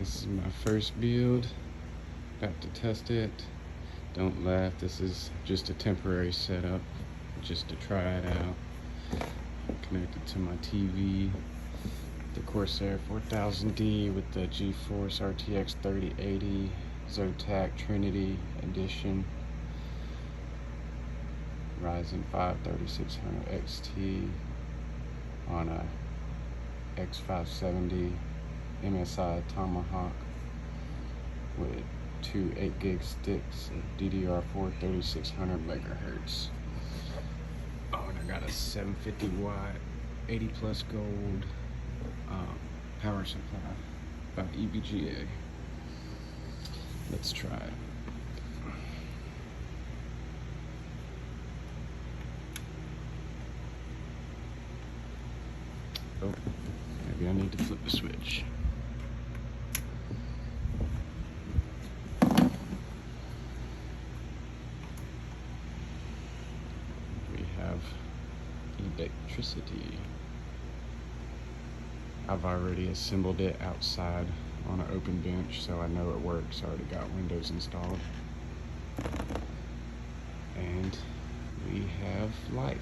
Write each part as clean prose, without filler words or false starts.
This is my first build. About to test it. Don't laugh, this is just a temporary setup, just to try it out. Connected to my TV, the Corsair 4000D with the GeForce RTX 3080 zotac Trinity edition, Ryzen 5 3600 XT on a X570 MSI Tomahawk with two 8 gig sticks, DDR4 3600 megahertz. Oh, and I got a 750 watt 80 plus gold power supply by evga. Let's try it. Oh, maybe I need to flip the switch. We have electricity. I've already assembled it outside on an open bench, so I know it works. I already got windows installed. And we have life.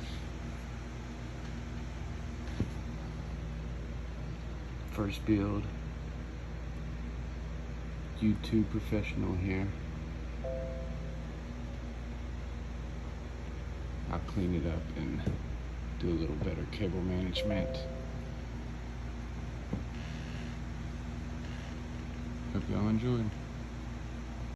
First build. YouTube professional here. I'll clean it up and do a little better cable management. Hope y'all enjoyed.